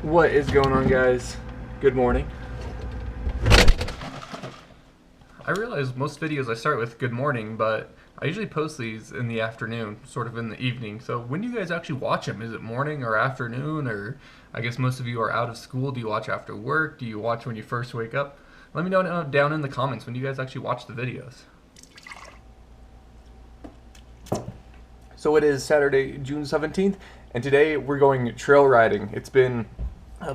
What is going on, guys? Good morning. I realize most videos I start with good morning, but I usually post these in the afternoon, sort of in the evening. So when do you guys actually watch them? Is it morning or afternoon? Or I guess most of you are out of school. Do you watch after work? Do you watch when you first wake up? Let me know down in the comments when you guys actually watch the videos. So it is Saturday, June 17th, and today we're going trail riding. It's been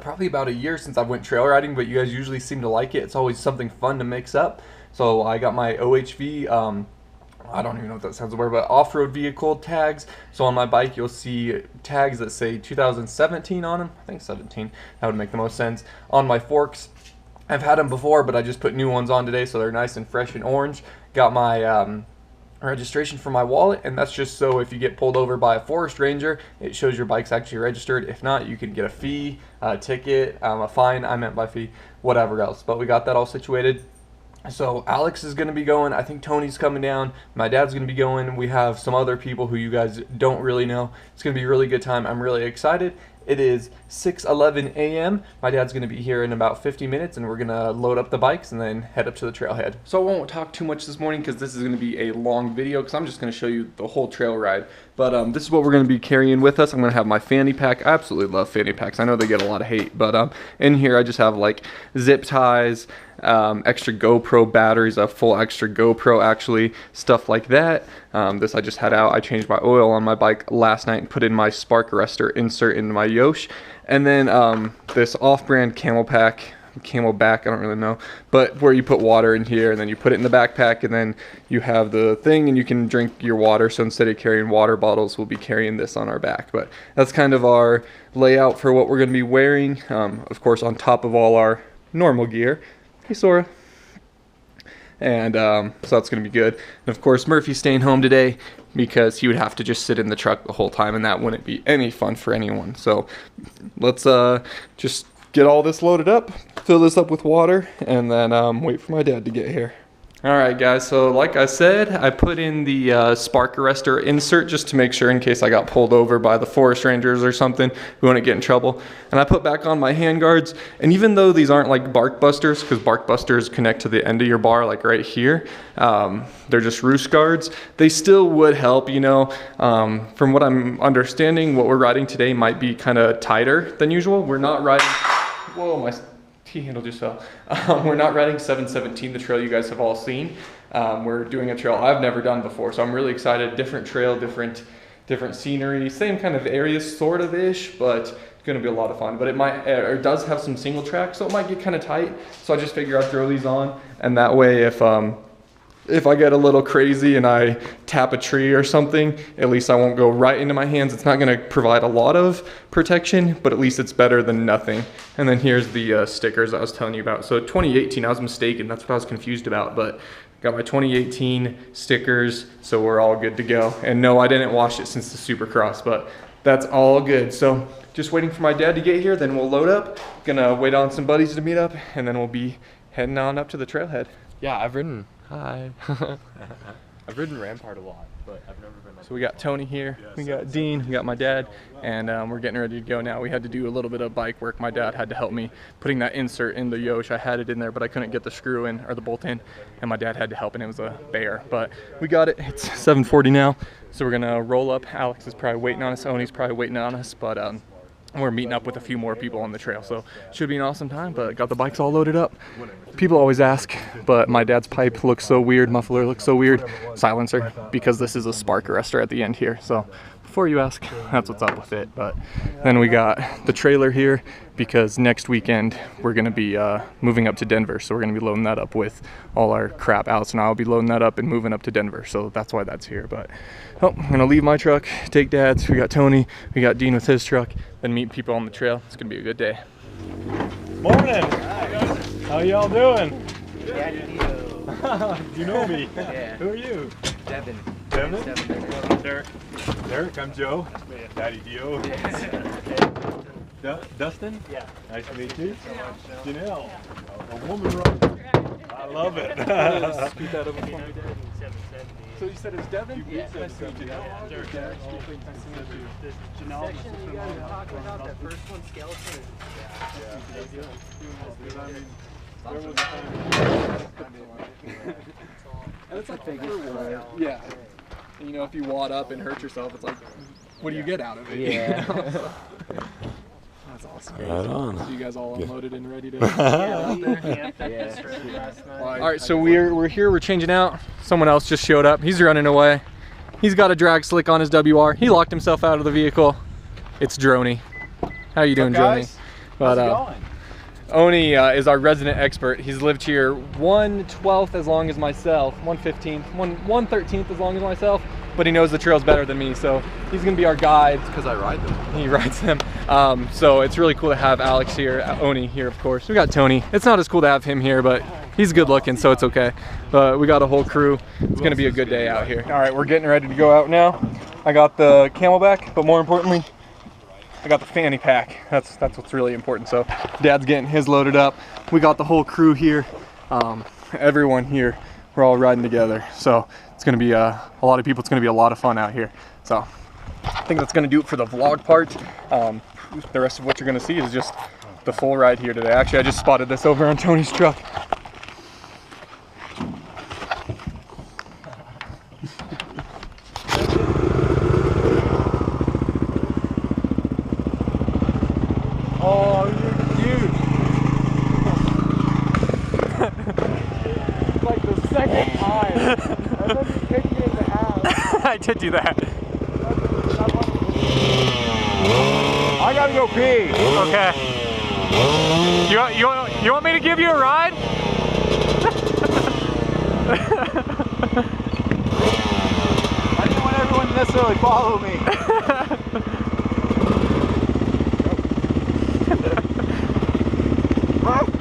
probably about a year since I went trail riding, but you guys usually seem to like it. It's always something fun to mix up. So I got my OHV, I don't even know if that sounds weird, but off-road vehicle tags. So on my bike you'll see tags that say 2017 on them. I think 17, that would make the most sense. On my forks, I've had them before, but I just put new ones on today, so they're nice and fresh and orange. Got my registration for my wallet, and that's just so if you get pulled over by a forest ranger, it shows your bike's actually registered. If not, you can get a fee, a ticket, a fine, I meant by fee, whatever else. But we got that all situated. So Alex is going to be going, I think Tony's coming down, my dad's going to be going, we have some other people who you guys don't really know. It's going to be a really good time. I'm really excited. It is 6:11 a.m. My dad's going to be here in about 50 minutes, and we're going to load up the bikes and then head up to the trailhead. So I won't talk too much this morning because this is going to be a long video because I'm just going to show you the whole trail ride. But this is what we're going to be carrying with us. I'm going to have my fanny pack. I absolutely love fanny packs. I know they get a lot of hate, but in here I just have like zip ties, extra GoPro batteries, a full extra GoPro actually, stuff like that. This I just had out. I changed my oil on my bike last night and put in my spark arrestor insert into my Yosh. And then this off-brand Camelback, I don't really know, but where you put water in here and then you put it in the backpack and then you have the thing and you can drink your water. So instead of carrying water bottles, we'll be carrying this on our back. But that's kind of our layout for what we're going to be wearing. Of course, on top of all our normal gear. Hey, Sora. And so that's going to be good. And of course, Murphy's staying home today because he would have to just sit in the truck the whole time, and that wouldn't be any fun for anyone. So let's just get all this loaded up, fill this up with water, and then wait for my dad to get here. Alright guys, so like I said, I put in the spark arrestor insert just to make sure in case I got pulled over by the forest rangers or something, we wouldn't get in trouble. And I put back on my handguards, and even though these aren't like bark busters, because bark busters connect to the end of your bar like right here, they're just roost guards, they still would help, you know. From what I'm understanding, what we're riding today might be kind of tighter than usual. We're not riding, whoa, my T-handle just fell. We're not riding 717, the trail you guys have all seen. We're doing a trail I've never done before, so I'm really excited. Different trail, different scenery, same kind of areas, sort of ish, but it's going to be a lot of fun. But it might, or it does have some single track, so it might get kind of tight. So I just figure I'd throw these on, and that way if I get a little crazy and I tap a tree or something, at least I won't go right into my hands. It's not going to provide a lot of protection, but at least it's better than nothing. And then here's the stickers I was telling you about. So 2018, I was mistaken. That's what I was confused about. But got my 2018 stickers, so we're all good to go. And no, I didn't wash it since the Supercross, but that's all good. So just waiting for my dad to get here, then we'll load up. Gonna wait on some buddies to meet up, and then we'll be heading on up to the trailhead. Yeah, I've ridden. Hi. I've ridden Rampart a lot, but I've never been. So we got Tony here, we got Dean, we got my dad, and we're getting ready to go now. We had to do a little bit of bike work. My dad had to help me putting that insert in the Yosh. I had it in there, but I couldn't get the screw in or the bolt in, and my dad had to help, and it was a bear. But we got it. It's 7:40 now, so we're gonna roll up. Alex is probably waiting on us. Oni's probably waiting on us, but we're meeting up with a few more people on the trail, so should be an awesome time. But got the bikes all loaded up. People always ask, but my dad's pipe looks so weird, muffler looks so weird, silencer, because this is a spark arrestor at the end here. So before you ask, that's what's up with it. But then we got the trailer here because next weekend we're gonna be moving up to Denver, so we're gonna be loading that up with all our crap. Alice and I will be loading that up and moving up to Denver, so that's why that's here. But I'm gonna leave my truck, take Dad's. We got Tony, we got Dean with his truck, then meet people on the trail. It's gonna be a good day. Morning. How y'all doing? Daddy DeeO. You know me. Yeah. Who are you? Devin. Devin? Devin. Derek. Derek, I'm Joe. Daddy DeeO. Dustin? Yeah. Nice to meet you. Janelle. A woman runner. love it. Scoot that over for me. So you said it's Devin? Yeah. Nice to meet you. Nice to meet you. This section you guys were talking about, that first one, skeleton. And it's like yeah. And you know, if you wad up and hurt yourself, it's like, what do you get out of it? Yeah. You know? That's awesome. Right on. So you guys all unloaded and ready to All right, so we're here, we're changing out. Someone else just showed up. He's running away. He's got a drag slick on his WR. He locked himself out of the vehicle. It's Droney. How you doing, Droney? How's it going? Oni is our resident expert. He's lived here 1/12 as long as myself, 1/15, 1/13 as long as myself, but he knows the trails better than me, so he's gonna be our guide. Because I ride them. He rides them. So it's really cool to have Alex here, Oni here, of course. We got Tony. It's not as cool to have him here, but he's good looking, so it's okay. But we got a whole crew. It's gonna be a good day out here. All right, we're getting ready to go out now. I got the Camelback, but more importantly, I got the fanny pack. That's what's really important. So Dad's getting his loaded up. We got the whole crew here. Everyone here. We're all riding together. So it's gonna be a lot of people. It's gonna be a lot of fun out here. So I think that's gonna do it for the vlog part. The rest of what you're gonna see is just the full ride here today. Actually, I just spotted this over on Tony's truck. Oh, you're cute. It's like the second time. And then you kicked me in the ass. I did do that. I gotta go pee. Okay. You want me to give you a ride? I didn't want everyone to necessarily follow me.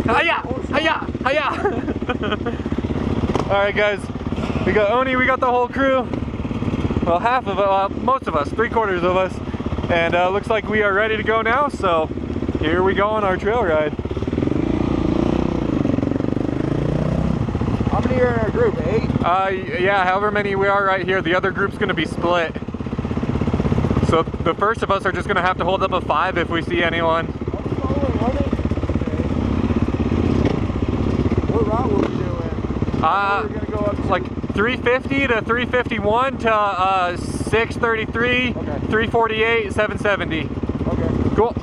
Hiya! Hiya! Hiya! Alright guys, we got Oni, we got the whole crew. Well, half of it, most of us, 3/4 of us. And looks like we are ready to go now, so here we go on our trail ride. How many are in our group? 8? Yeah, however many we are right here. The other group's gonna be split. So the first of us are just gonna have to hold up a 5 if we see anyone. What route will we do in? We're gonna go up to like 350 to 351 to 633, Okay. 348, 770. Okay. Cool.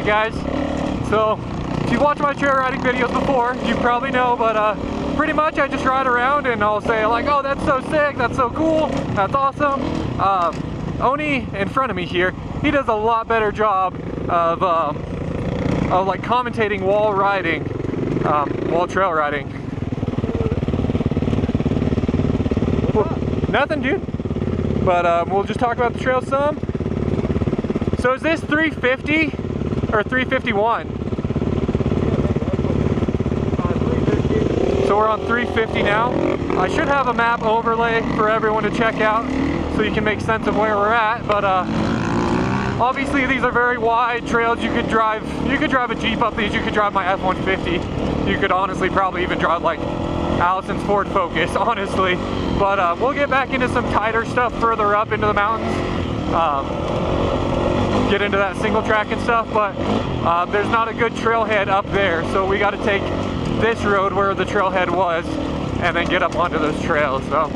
guys. So, if you've watched my trail riding videos before, you probably know, but pretty much I just ride around and I'll say like, oh, that's so sick, that's so cool, that's awesome. Oni in front of me here, he does a lot better job of like commentating while riding, while trail riding. Nothing, dude. But we'll just talk about the trail some. So is this 350 or 351? So we're on 350 now. I should have a map overlay for everyone to check out so you can make sense of where we're at. But obviously these are very wide trails. You could drive a Jeep up these. You could drive my F-150. You could honestly probably even drive like Allison's Ford Focus, honestly. But we'll get back into some tighter stuff further up into the mountains. Get into that single track and stuff, but there's not a good trailhead up there, so we got to take this road where the trailhead was and then get up onto those trails. So,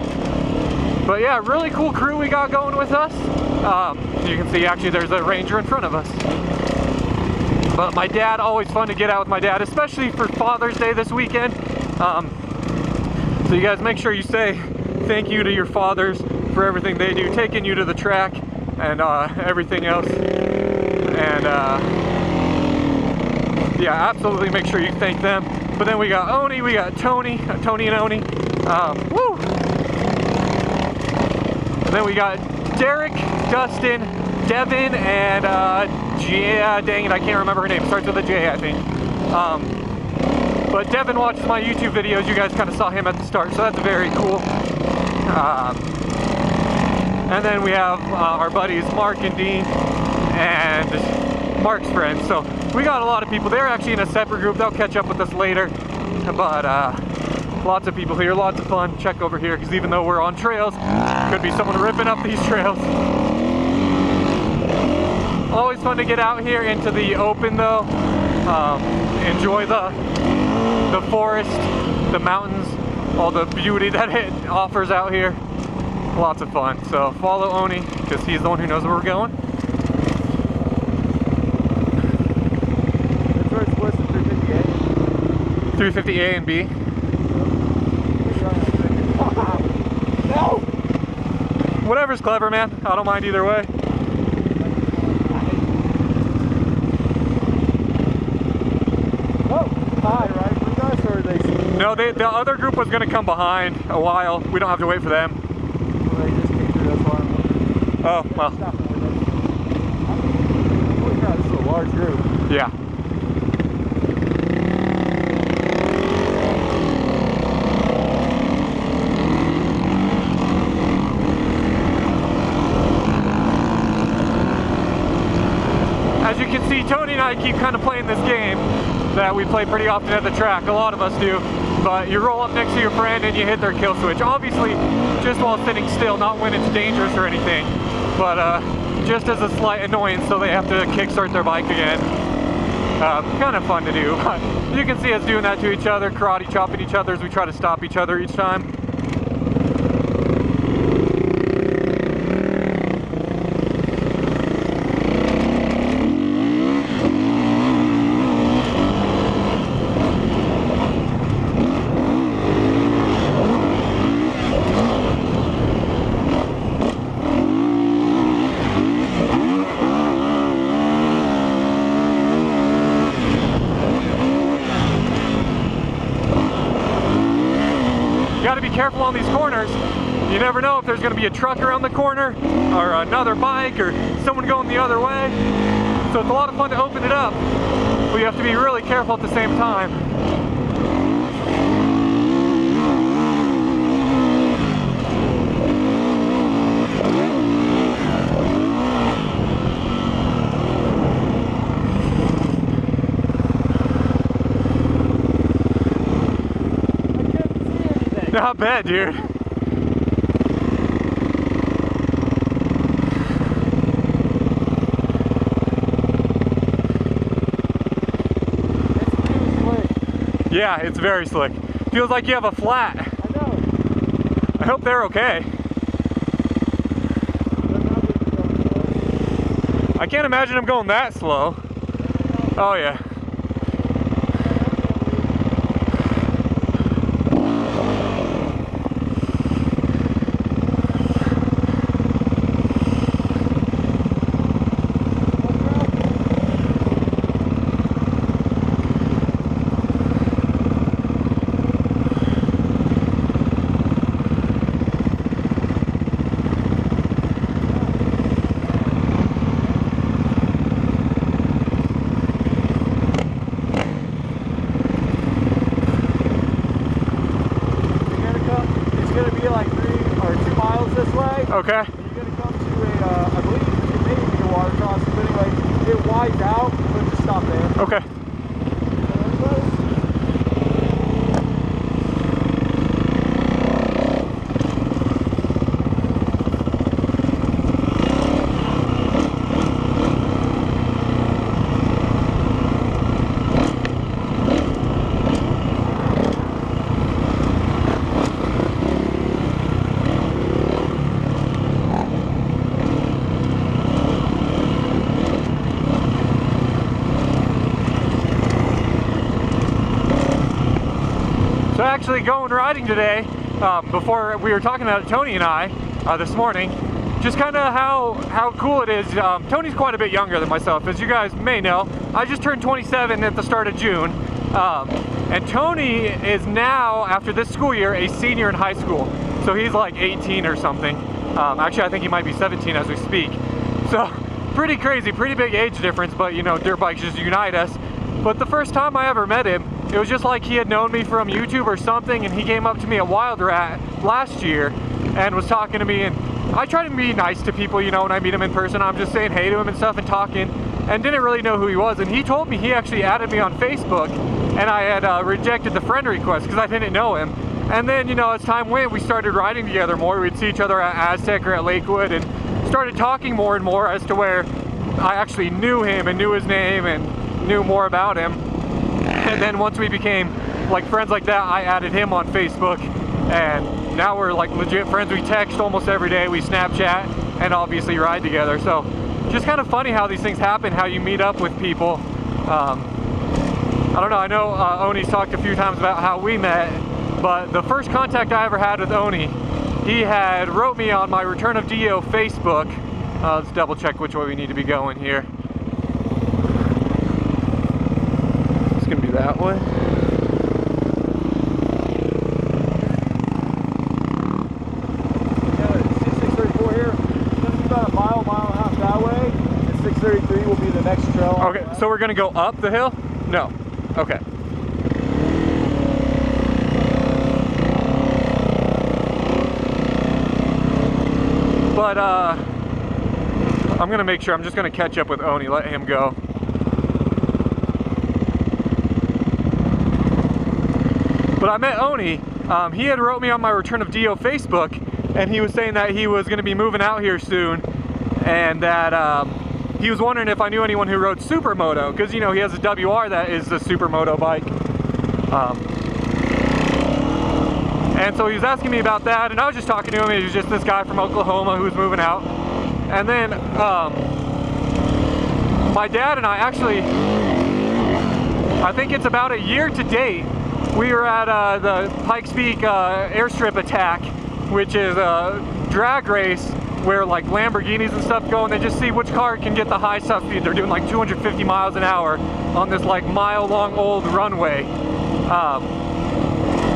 but yeah, really cool crew we got going with us. You can see actually there's a Ranger in front of us. But my dad, always fun to get out with my dad, especially for Father's Day this weekend. So you guys make sure you say thank you to your fathers for everything they do, taking you to the track and everything else. And yeah, absolutely make sure you thank them. But then we got Oni, we got Tony and Oni. Woo! And then we got Derek, Dustin, Devin, and dang it, I can't remember her name. Starts with a J, I think. But Devin watches my YouTube videos. You guys kind of saw him at the start, so that's very cool. And then we have our buddies Mark and Dean and Mark's friends. So we got a lot of people. They're actually in a separate group. They'll catch up with us later. But lots of people here, lots of fun. Check over here, because even though we're on trails, could be someone ripping up these trails. Always fun to get out here into the open though. Enjoy the forest, the mountains, all the beauty that it offers out here. Lots of fun. So follow Oni, because he's the one who knows where we're going. That's where it's listed, 350A. 350A and B. No! Whatever's clever, man. I don't mind either way. Hi, right with us, or are they? No, the other group was going to come behind a while. We don't have to wait for them. Well, they just came through, that's why I'm wondering. Oh, well. Holy crap, this is a large group. Yeah. As you can see, Tony and I keep kind of playing this game that we play pretty often at the track. A lot of us do. But you roll up next to your friend and you hit their kill switch. Obviously, just while sitting still, not when it's dangerous or anything. But just as a slight annoyance, so they have to kickstart their bike again. Kind of fun to do. You can see us doing that to each other, karate chopping each other as we try to stop each other each time. Careful on these corners. You never know if there's going to be a truck around the corner or another bike or someone going the other way. So it's a lot of fun to open it up, but you have to be really careful at the same time. Not bad, dude. Yeah, it's very slick. Feels like you have a flat. I know. I hope they're okay. I can't imagine them going that slow. Oh yeah. Okay. You're gonna come to a, I believe it may be a water crossing, but anyway, it wides out, but just stop there. Okay. Actually going riding today, before we were talking about it, Tony and I, this morning, just kind of how cool it is. Tony's quite a bit younger than myself, as you guys may know. I just turned 27 at the start of June, and Tony is now, after this school year, a senior in high school. So he's like 18 or something. Actually, I think he might be 17 as we speak. So pretty crazy, pretty big age difference, but you know, dirt bikes just unite us. But the first time I ever met him, it was just like he had known me from YouTube or something, and he came up to me at Wild Rat last year and was talking to me, and I try to be nice to people, you know, when I meet him in person. I'm just saying hey to him and stuff and talking, and didn't really know who he was. And he told me he actually added me on Facebook, and I had rejected the friend request because I didn't know him. And then, you know, as time went, we started riding together more. We'd see each other at Aztec or at Lakewood and started talking more and more, as to where I actually knew him and knew his name and knew more about him. And then once we became like friends like that, I added him on Facebook, and now we're like legit friends. We text almost every day, we Snapchat, and obviously ride together. So just kind of funny how these things happen, how you meet up with people. I don't know, I know Oni's talked a few times about how we met, but the first contact I ever had with Oni, he had wrote me on my Return of DeeO Facebook. Let's double check which way we need to be going here. That way. Yeah, it's 634 here. It's going to be about a mile and a half that way. And 633 will be the next trail. Okay, so we're going to go up the hill? No. Okay. But I'm going to make sure, I'm just going to catch up with Oni, let him go. But I met Oni. He had wrote me on my Return of DeeO Facebook, and he was saying that he was going to be moving out here soon, and that he was wondering if I knew anyone who rode Supermoto, because you know he has a WR that is a Supermoto bike. And so he was asking me about that, and I was just talking to him. He was just this guy from Oklahoma who was moving out. And then my dad and I actually, I think it's about a year to date, we were at the Pikes Peak Airstrip Attack, which is a drag race where like Lamborghinis and stuff go, and they just see which car can get the high top speed. They're doing like 250 miles an hour on this like mile-long old runway.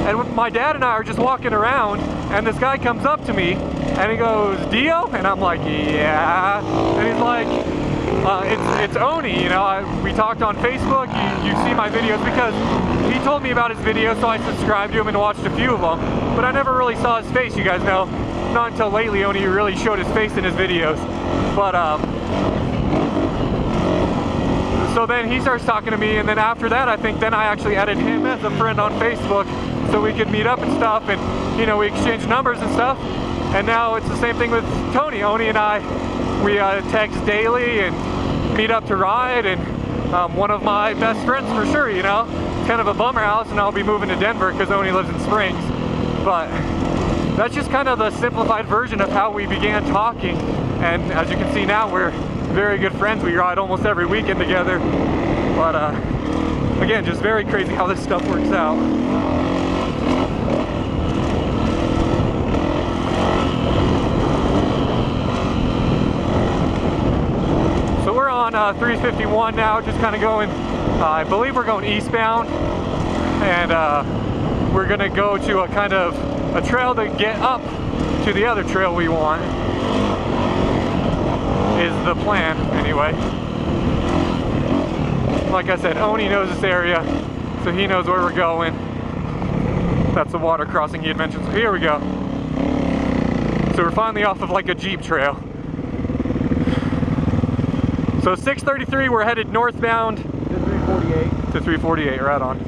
And my dad and I are just walking around, and this guy comes up to me, and he goes, DeeO? And I'm like, yeah. And he's like, it's Oni, you know, we talked on Facebook, you see my videos, because he told me about his videos, so I subscribed to him and watched a few of them, but I never really saw his face, you guys know. Not until lately Oni really showed his face in his videos. But so then he starts talking to me, and then after that, I think then I actually added him as a friend on Facebook so we could meet up and stuff, and you know, we exchanged numbers and stuff. And now it's the same thing with Tony. Oni and I, we text daily and meet up to ride, and one of my best friends for sure, you know. It's kind of a bummer house, and I'll be moving to Denver because Oni lives in Springs. But that's just kind of the simplified version of how we began talking. And as you can see now, we're very good friends. We ride almost every weekend together. But again, just very crazy how this stuff works out. So we're on 351 now, just kind of going, I believe we're going eastbound, and we're gonna go to a kind of a trail to get up to the other trail we want, is the plan anyway. Like I said, Oni knows this area, so he knows where we're going. That's the water crossing he had mentioned, so here we go. So we're finally off of like a Jeep trail. So 633, we're headed northbound. To 348. To 348, right on.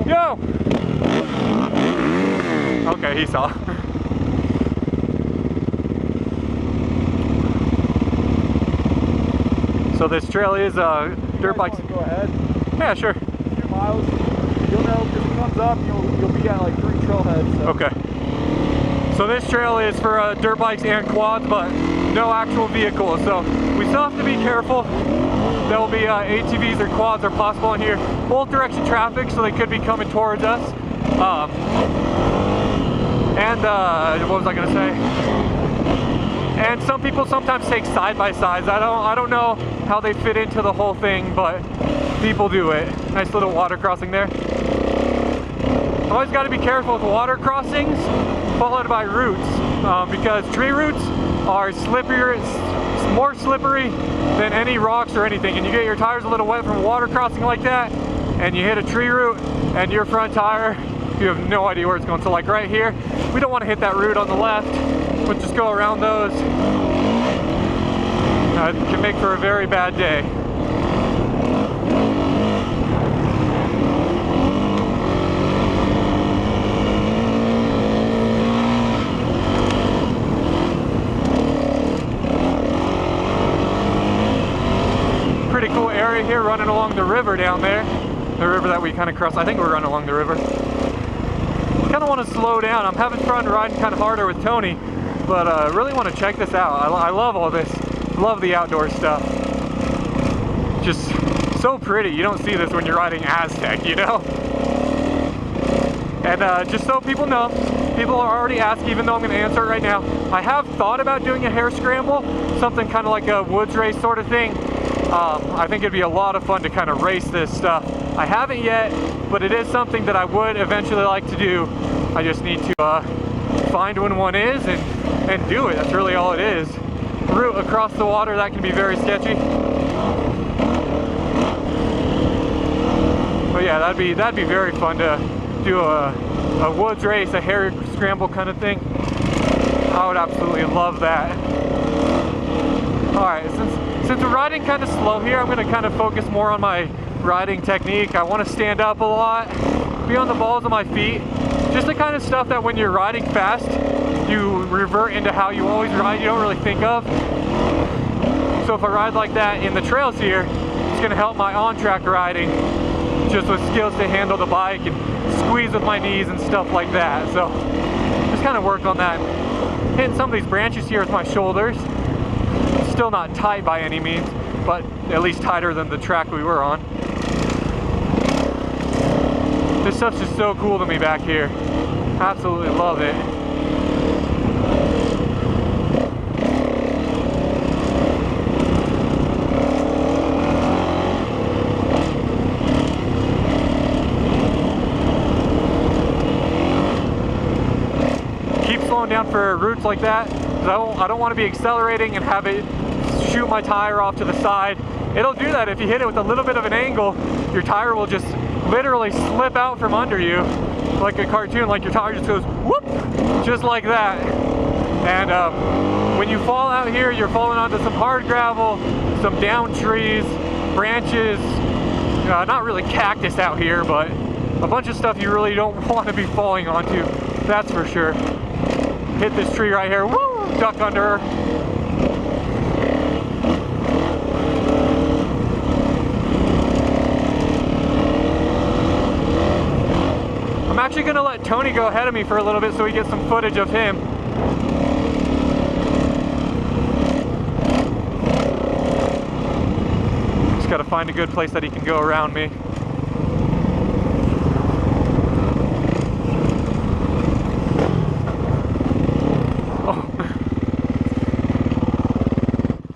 Yo! Okay, he saw. So this trail is dirt bikes. Go ahead. Yeah, sure. A few miles. You'll know because it comes up. You'll be at like 3 trailheads. So. Okay. So this trail is for dirt bikes and quads, but no actual vehicles. So we still have to be careful. There will be ATVs or quads are possible in here. Both direction traffic, so they could be coming towards us. What was I gonna say? And some people sometimes take side-by-sides. I don't know how they fit into the whole thing, but people do it. Nice little water crossing there. Always got to be careful with water crossings followed by roots, because tree roots are slippier, more slippery than any rocks or anything, and you get your tires a little wet from a water crossing like that, and you hit a tree root and your front tire, you have no idea where it's going. So like right here, we don't want to hit that root on the left. We'll just go around those. It can make for a very bad day. Pretty cool area here, running along the river down there. The river that we kind of crossed. I think we're running along the river. Kind of want to slow down. I'm having fun riding kind of harder with Tony, but I really want to check this out. I love all this. Love the outdoor stuff. Just so pretty. You don't see this when you're riding Aztec, you know? And just so people know, people are already asking, even though I'm going to answer it right now. I have thought about doing a hare scramble, something kind of like a woods race sort of thing. I think it'd be a lot of fun to kind of race this stuff. I haven't yet, but it is something that I would eventually like to do. I just need to find when one is and do it. That's really all it is. Route across the water, that can be very sketchy. But yeah, that'd be very fun to do a woods race, a hare scramble kind of thing. I would absolutely love that. All right, since we're riding kind of slow here, I'm going to kind of focus more on my riding technique. I want to stand up a lot, be on the balls of my feet. Just the kind of stuff that when you're riding fast, you revert into how you always ride, you don't really think of. So if I ride like that in the trails here, it's going to help my on-track riding, just with skills to handle the bike and squeeze with my knees and stuff like that. So just kind of work on that. Hitting some of these branches here with my shoulders. Still not tight by any means, but at least tighter than the track we were on. This stuff's just so cool to me back here. Absolutely love it. Keep slowing down for routes like that, because I don't want to be accelerating and have it shoot my tire off to the side. It'll do that if you hit it with a little bit of an angle. Your tire will just literally slip out from under you like a cartoon, like your tire just goes whoop, just like that. And when you fall out here, you're falling onto some hard gravel, some down trees, branches, not really cactus out here, but a bunch of stuff you really don't want to be falling onto, that's for sure. Hit this tree right here, woo, duck under her. I'm actually going to let Tony go ahead of me for a little bit so we get some footage of him. Just Just gotta find a good place that he can go around me. Oh.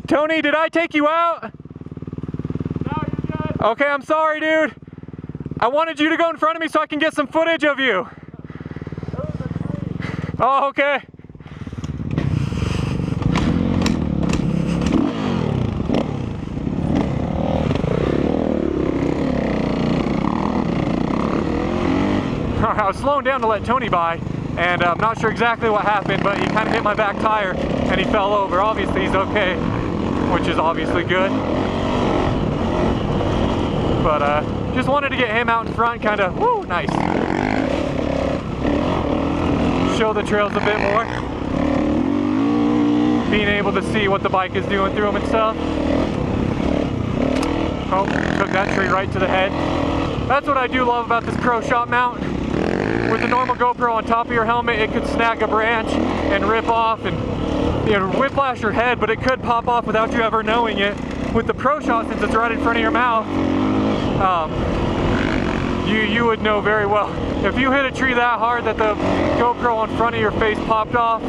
Tony, did I take you out? No, you're good. Okay, I'm sorry, dude. I wanted you to go in front of me so I can get some footage of you. Oh, okay. I was slowing down to let Tony by, and I'm not sure exactly what happened, but he kind of hit my back tire and he fell over. Obviously he's okay, which is obviously good. But just wanted to get him out in front, kind of, woo, nice. Show the trails a bit more. Being able to see what the bike is doing through them and stuff. Oh, took that tree right to the head. That's what I do love about this Pro Shot mount. With the normal GoPro on top of your helmet, it could snag a branch and rip off and, you know, whiplash your head, but it could pop off without you ever knowing it. With the Pro Shot, since it's right in front of your mouth, you would know very well. If you hit a tree that hard that the GoPro on front of your face popped off,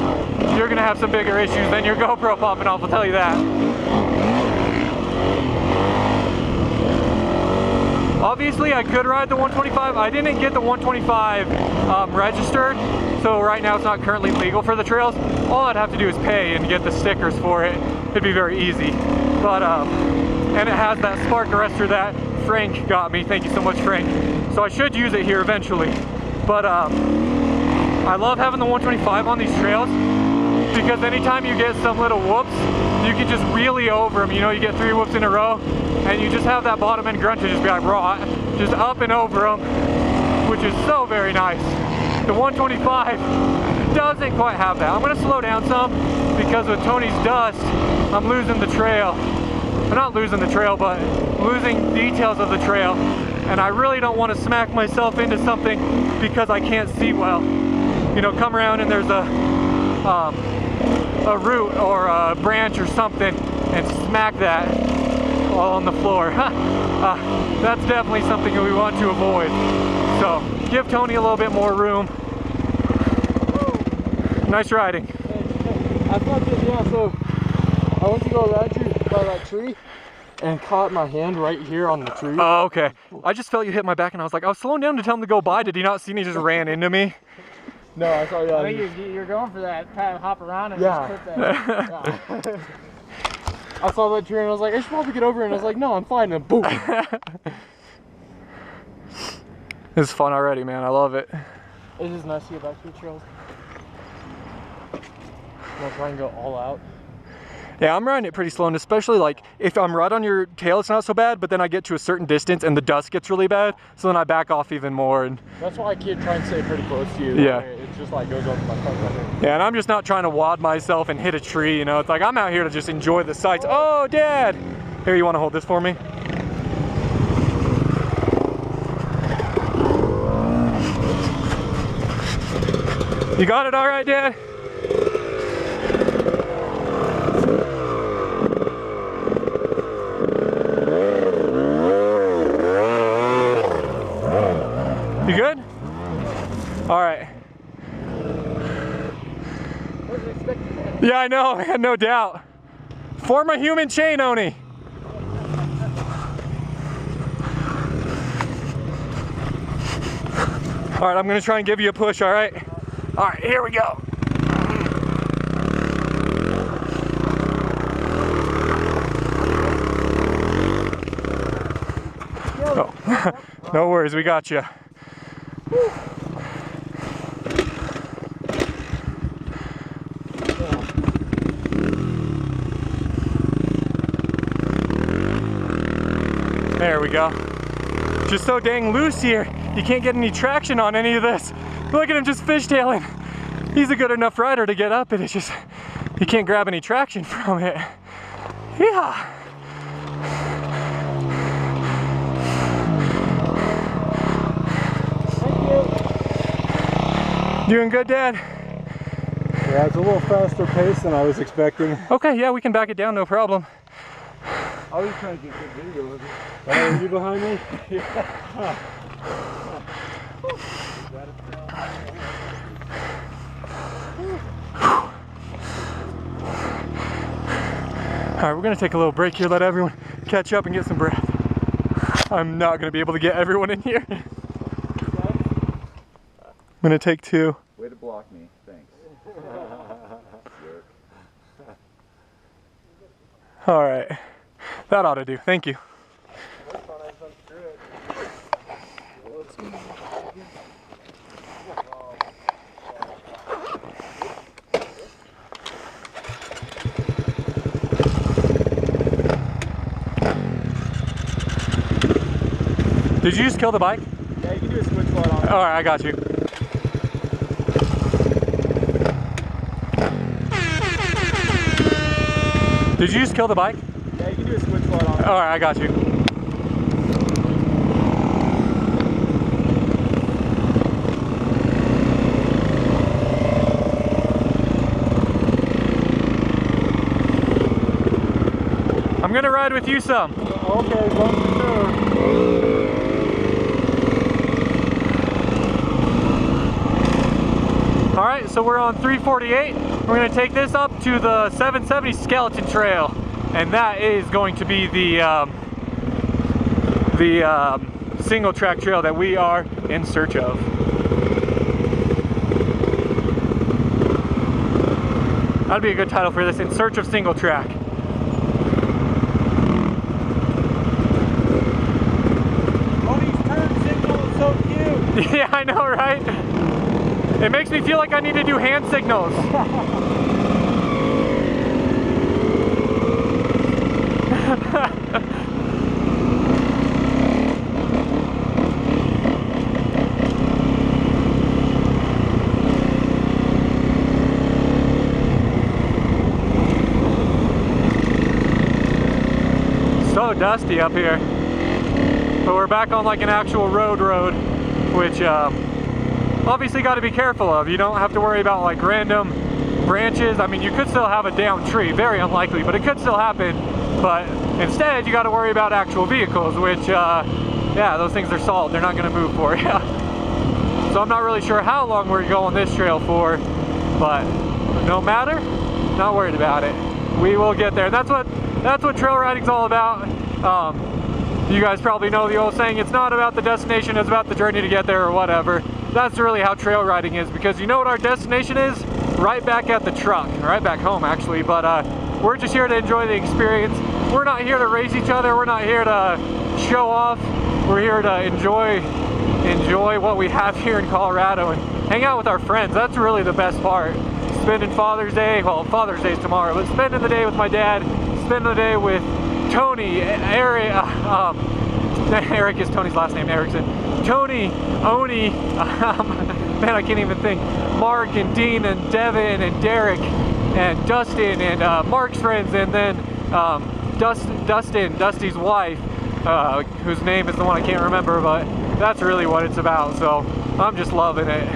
you're gonna have some bigger issues than your GoPro popping off, I'll tell you that. Obviously, I could ride the 125. I didn't get the 125 registered, so right now it's not currently legal for the trails. All I'd have to do is pay and get the stickers for it. It'd be very easy. But, and it has that spark arrestor that Frank got me. Thank you so much, Frank. So I should use it here eventually. But I love having the 125 on these trails because anytime you get some little whoops, you can just wheelie over them. You know, you get 3 whoops in a row, and you just have that bottom end grunt to just be like, raw, just up and over them, which is so very nice. The 125 doesn't quite have that. I'm gonna slow down some because with Tony's dust, I'm losing the trail. I'm not losing the trail, but losing details of the trail. And I really don't want to smack myself into something because I can't see well. You know, come around and there's a root or a branch or something and smack that all on the floor. That's definitely something that we want to avoid. So give Tony a little bit more room. Nice riding. I fucked it, yeah, so I went to go around you by that tree and caught my hand right here on the tree. Oh, okay. I just felt you hit my back and I was like, I was slowing down to tell him to go by. Did he not see me? He just ran into me. No, I saw you. I think you're going for that kind of hop around and just put that. Yeah. I saw that tree and I was like, I should probably get over it. And I was like, no, I'm fine. And boom. It's fun already, man. I love it. It's just nice to get back to the trails. I'm trying to go all out. Yeah, I'm riding it pretty slow, and especially like if I'm right on your tail, it's not so bad, but then I get to a certain distance and the dust gets really bad, so then I back off even more. And that's why I keep trying to stay pretty close to you. Yeah. It just like goes over my front right here. Yeah, and I'm just not trying to wad myself and hit a tree, you know. It's like I'm out here to just enjoy the sights. Oh, Dad! Here, you want to hold this for me? You got it all right, Dad? You good? All right. Yeah, I know, man, no doubt. Form a human chain, Oni. All right, I'm gonna try and give you a push, all right? All right, here we go. Oh, no worries, we got you. There we go. Just so dang loose here. You can't get any traction on any of this. Look at him just fishtailing. He's a good enough rider to get up, and it's just, you can't grab any traction from it. Yeah. Thank you. Doing good, Dad? Yeah, it's a little faster pace than I was expecting. Okay, yeah, we can back it down, no problem. I was trying to get good video of it. Oh, you behind me? Yeah. Alright, we're gonna take a little break here, let everyone catch up and get some breath. I'm not gonna be able to get everyone in here. I'm gonna take 2. Way to block me, thanks. Alright, that ought to do, thank you. Did you just kill the bike? Yeah, you can do a switch bar on it. Alright, I got you. Did you just kill the bike? Yeah, you can do a switch bar on it. Alright, I got you. I'm gonna ride with you some. Okay, going for sure. Alright, so we're on 348. We're going to take this up to the 770 Skeleton Trail. And that is going to be the single track trail that we are in search of. That'd be a good title for this, In Search of Single Track. All these turn signals are so cute. Yeah, I know, right? It makes me feel like I need to do hand signals. So dusty up here. But we're back on like an actual road, which obviously got to be careful of. You don't have to worry about like random branches. I mean, you could still have a downed tree, very unlikely, but it could still happen. But instead, you got to worry about actual vehicles, which, yeah, those things are solid. They're not going to move for you. So I'm not really sure how long we're going this trail for, but no matter, not worried about it. We will get there. That's what trail riding's all about. You guys probably know the old saying, it's not about the destination, it's about the journey to get there or whatever. That's really how trail riding is, because you know what our destination is? Right back at the truck, right back home actually, but we're just here to enjoy the experience. We're not here to race each other, we're not here to show off. We're here to enjoy what we have here in Colorado and hang out with our friends. That's really the best part. Spending Father's Day, well, Father's Day's tomorrow, but spending the day with my dad, spending the day with Tony, Erik is Tony's last name, Erickson. Tony, Oni, man, I can't even think. Mark and Dean and Devin and Derek and Dustin and Mark's friends, and then Dusty's wife, whose name is the one I can't remember, but that's really what it's about. So I'm just loving it.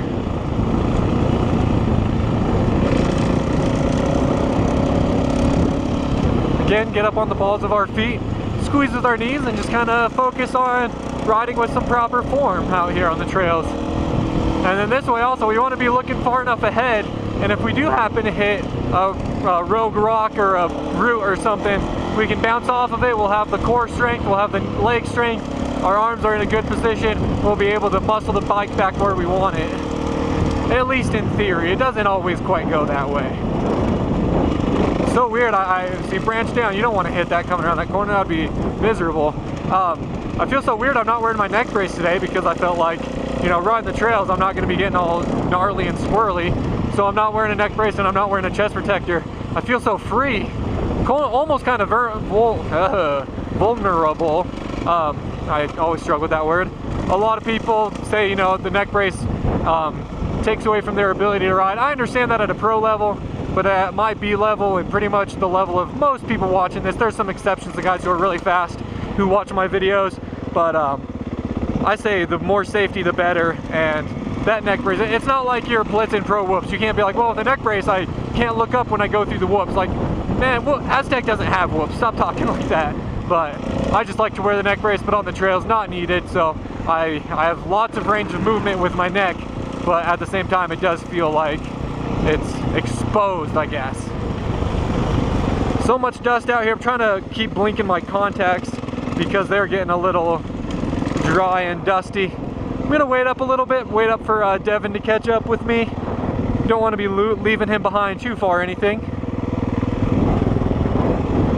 Again, get up on the balls of our feet, squeeze with our knees, and just kind of focus on riding with some proper form out here on the trails. And then this way also, we want to be looking far enough ahead, and if we do happen to hit a rogue rock or a root or something, we can bounce off of it. We'll have the core strength, we'll have the leg strength, our arms are in a good position, we'll be able to muscle the bike back where we want it. At least in theory. It doesn't always quite go that way. So weird, I see branch down. You don't want to hit that coming around that corner, that would be miserable. I feel so weird I'm not wearing my neck brace today because I felt like, you know, riding the trails, I'm not going to be getting all gnarly and squirrely. So I'm not wearing a neck brace and I'm not wearing a chest protector. I feel so free, almost kind of vulnerable. I always struggle with that word. A lot of people say, you know, the neck brace takes away from their ability to ride. I understand that at a pro level, but at my B level and pretty much the level of most people watching this, there's some exceptions, the guys who are really fast who watch my videos, but I say the more safety the better. And that neck brace, it's not like you're blitzing pro whoops. You can't be like, well, with a neck brace I can't look up when I go through the whoops. Like, man, Aztec doesn't have whoops, stop talking like that. but I just like to wear the neck brace, but on the trails not needed. So I have lots of range of movement with my neck, but at the same time it does feel like it's exposed, I guess. So much dust out here. I'm trying to keep blinking my contacts because they're getting a little dry and dusty. I'm gonna wait up a little bit, wait up for Devin to catch up with me. Don't want to be leaving him behind too far or anything.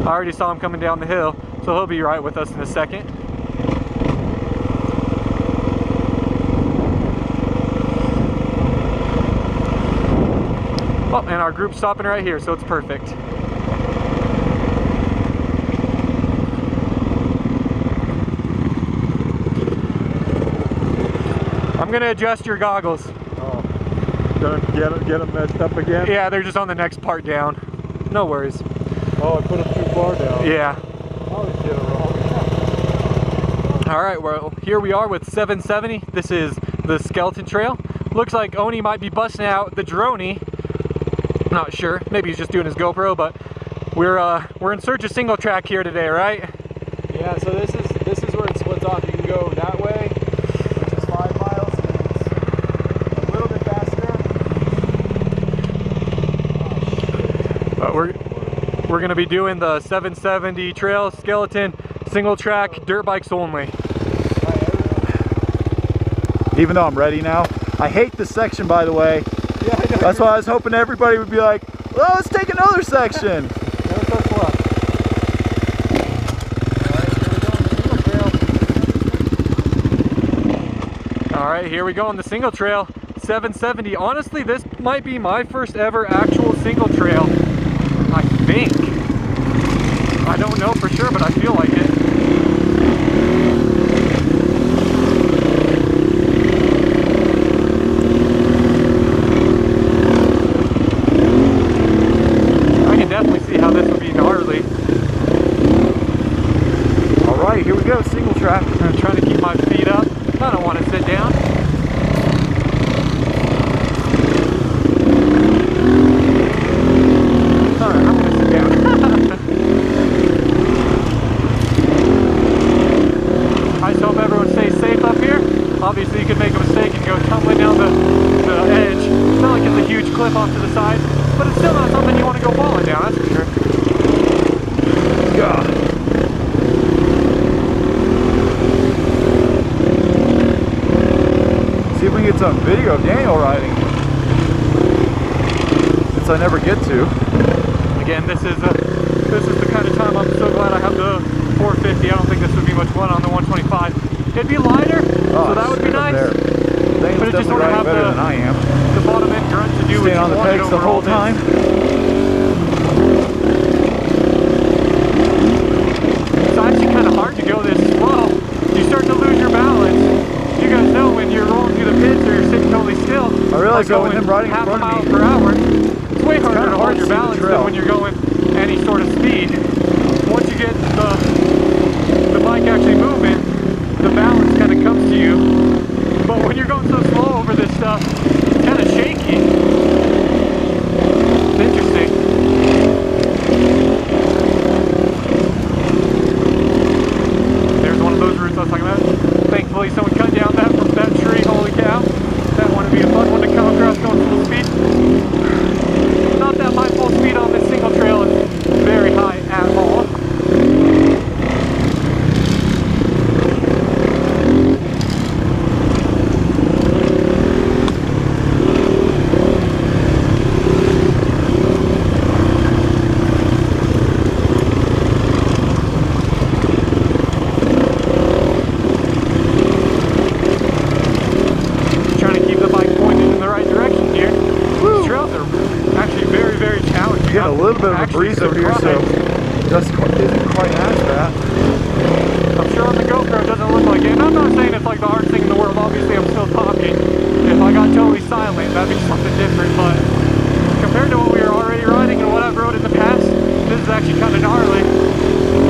I already saw him coming down the hill, so he'll be right with us in a second. Oh, and our group's stopping right here, so it's perfect. I'm gonna adjust your goggles. Oh, gonna get them messed up again? Yeah, they're just on the next part down. No worries. Oh, I put them too far down. Yeah. I always get it wrong. All right, well, here we are with 770. This is the Skeleton Trail. Looks like Oni might be busting out the droney. Not sure. Maybe he's just doing his GoPro, but we're in search of single track here today, right? Yeah, so this is where it splits off. You can go that way, which is 5 miles, and it's a little bit faster. But we're gonna be doing the 770 trail skeleton single track dirt bikes only. Even though I'm ready now. I hate this section, by the way. Yeah, I know. That's why I was hoping everybody would be like, well, let's take another section. All right, here we go on the single trail, 770. Honestly, this might be my first ever actual single trail, I think. I don't know for sure, but I feel like it. I can definitely see how this would be gnarly. All right, here we go, single track. I'm trying to keep my feet up. I don't want to sit down. Alright, I'm going to sit down. I just hope everyone stays safe up here. Obviously you could make a mistake and go tumbling down the edge. It's not like it's a huge cliff off to the side, but it's still not something you want to go falling down, that's for sure. God. See if we can get some video of Daniel riding. Since I never get to. Again, this is the kind of time I'm so glad I have the 450. I don't think this would be much fun on the 125. It'd be lighter, so that would be nice. Daniel's But it just definitely don't riding have better than I am. the bottom end grunt to do what Staying you on the wanted pegs the over whole all this. time. It's actually kind of hard to go this slow. You start to lose your balance. You guys know when you're rolling through the pits or you're sitting totally still. I realize that with going him riding in half a front mile of me, per hour, it's way harder kinda to hard hold your to see the balance trail. than when you're going any sort of speed. Once you get the bike actually moving, the balance kind of comes to you. But when you're going so slow over this stuff, it's kind of shaky. It's interesting. There's one of those routes I was talking about. Thankfully someone cut down that tree, holy cow. That one would be a fun one to come across going full speed. Not that my full speed on this single trail is very high at all. Trying to keep the bike pointed in the right direction here. These trails are actually very, very challenging. we got a little bit of a breeze over here, so dust isn't quite as bad. I'm sure on the GoPro it doesn't look like it. And I'm not saying it's like the hardest thing in the world. Obviously, I'm still talking. If I got totally silent, that'd be something different. But compared to what we were already riding and what I've rode in the past, this is actually kind of gnarly.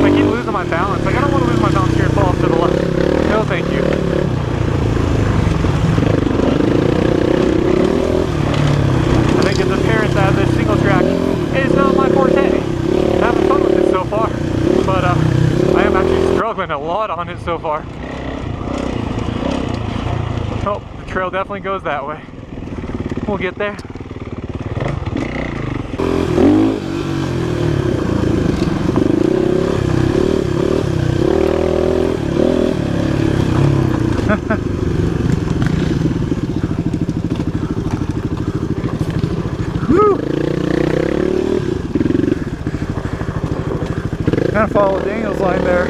I keep losing my balance. Like, I don't want to lose my balance here and fall off to the left. No, thank you. I think it's apparent that this single track is not my forte. I haven't a lot on it so far. Oh, the trail definitely goes that way. We'll get there. Woo! Kind of follow Daniel's line there.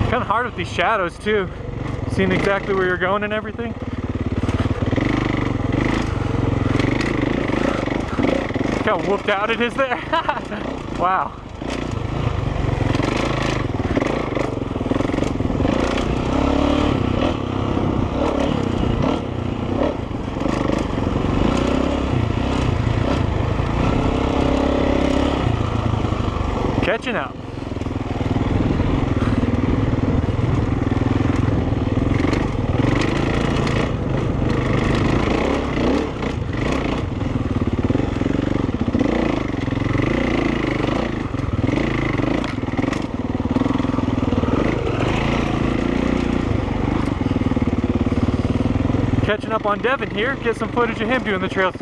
Kind of hard with these shadows too, seeing exactly where you're going and everything. Look how whooped out it is there. Wow. Catching up. Catching up on Devin here, get some footage of him doing the trails.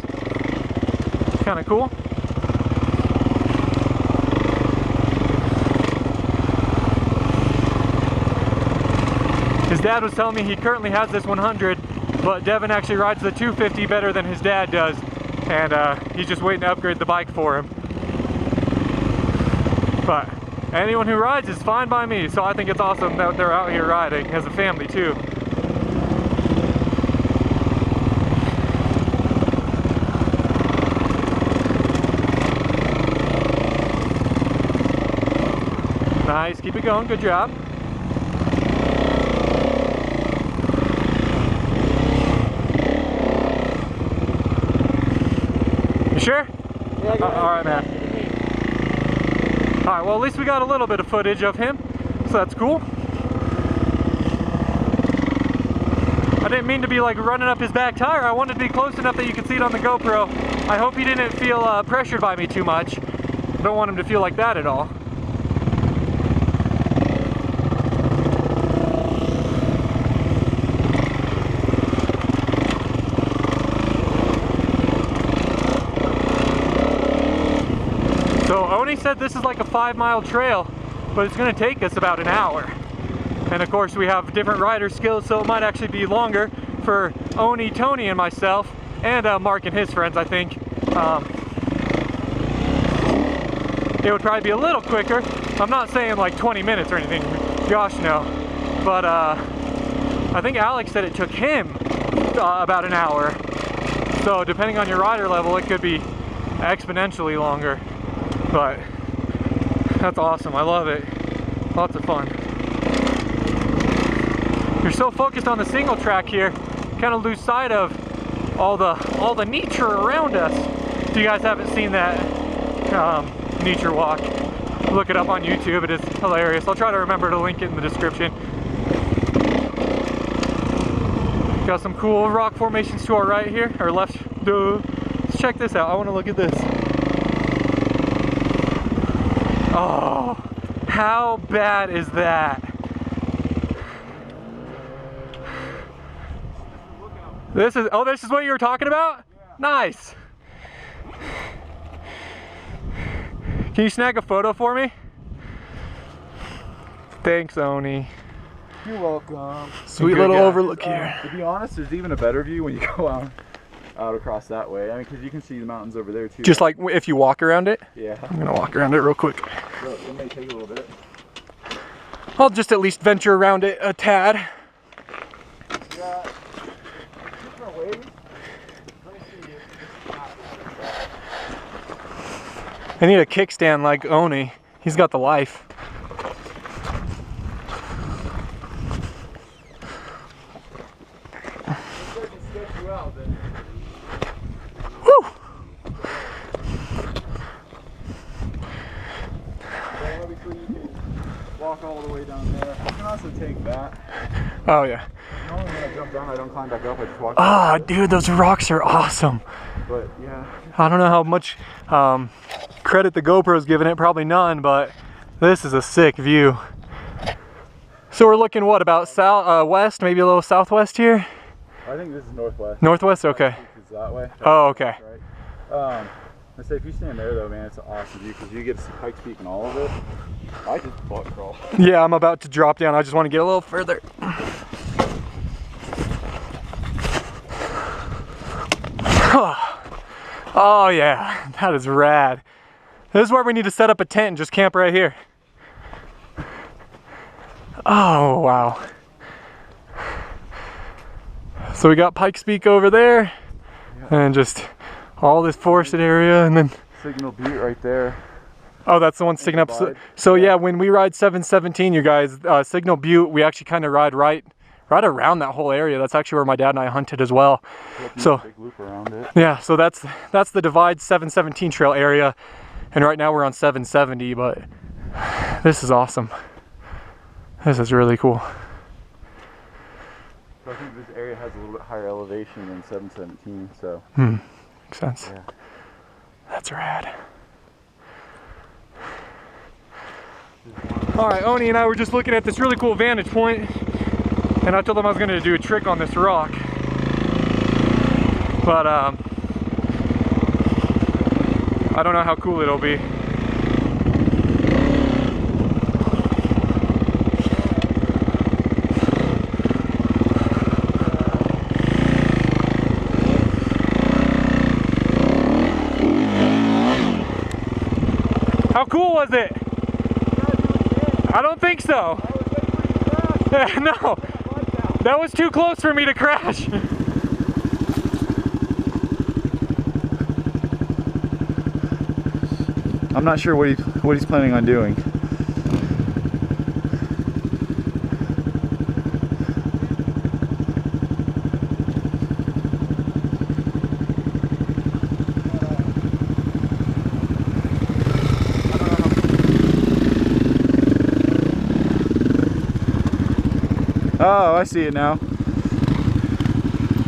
Kind of cool. His dad was telling me he currently has this 100, but Devin actually rides the 250 better than his dad does, and he's just waiting to upgrade the bike for him. But anyone who rides is fine by me, so I think it's awesome that they're out here riding as a family too. Nice, keep it going, good job. You sure? Yeah, alright, man. Alright, well at least we got a little bit of footage of him, so that's cool. I didn't mean to be like running up his back tire. I wanted to be close enough that you could see it on the GoPro. I hope he didn't feel pressured by me too much. I don't want him to feel like that at all. Oni said this is like a 5-mile trail, but it's going to take us about an hour. And of course we have different rider skills, so it might actually be longer for Oni, Tony, and myself, and Mark and his friends, I think. It would probably be a little quicker. I'm not saying like 20 minutes or anything, gosh no. But I think Alex said it took him about an hour. So depending on your rider level, it could be exponentially longer. But that's awesome, I love it. Lots of fun. You're so focused on the single track here, kind of lose sight of all the nature around us. If you guys haven't seen that nature walk, look it up on YouTube, it is hilarious. I'll try to remember to link it in the description. Got some cool rock formations to our right here, or left. Let's check this out, I want to look at this. Oh, how bad is that? This is what you were talking about? Yeah. Nice. Can you snag a photo for me? Thanks, Oni. You're welcome. Sweet little overlook here. To be honest, there's even a better view when you go out across that way. I mean, because you can see the mountains over there too. Just like if you walk around it? Yeah. I'm gonna walk around it real quick. So it may take a little bit. I'll just at least venture around it a tad. Yeah. Different ways. Let me see you. I need a kickstand like Oni. He's got the life. Woo! Walk all the way down there. You can also take that. Oh yeah. Normally when I jump down, I don't climb back up. I just walk. Ah, dude, those rocks are awesome. But yeah. I don't know how much credit the GoPro's giving it, probably none, but this is a sick view. So we're looking what, about south, west, maybe a little southwest here? I think this is northwest. Northwest, okay. It's that way. Oh, okay. Right. I say if you stand there though, man, it's an awesome view because you get to see Pikes Peak and all of it. I just butt crawl. Yeah, I'm about to drop down. I just want to get a little further. Oh yeah, that is rad. This is where we need to set up a tent and just camp right here. Oh wow. So we got Pikes Peak over there, and just all this forested area, and then Signal Butte right there. Oh, that's the one sticking up. So yeah, when we ride 717, you guys, Signal Butte, we actually kind of ride right around that whole area. That's actually where my dad and I hunted as well. So big loop around it. yeah, so that's the Divide 717 trail area, and right now we're on 770. But this is awesome. This is really cool. So I think this area has a little bit higher elevation than 717. So Makes sense. yeah. That's rad. All right, Oni and I were just looking at this really cool vantage point, and I told them I was going to do a trick on this rock. But I don't know how cool it'll be. How cool was it? I don't think so. No, that was too close for me to crash. I'm not sure what he's planning on doing. Oh, I see it now.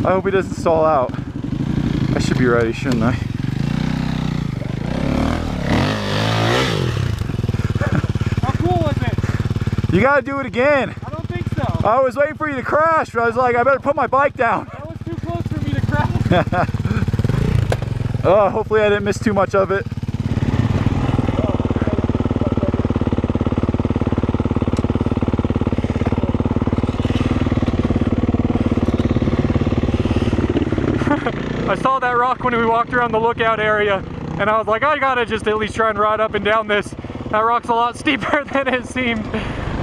I hope he doesn't stall out. I should be ready, shouldn't I? How cool was it? You gotta do it again. I don't think so. I was waiting for you to crash, but I was like, I better put my bike down. That was too close for me to crash. Oh, hopefully I didn't miss too much of it. I saw that rock when we walked around the lookout area, and I was like, I gotta just at least try and ride up and down this. That rock's a lot steeper than it seemed,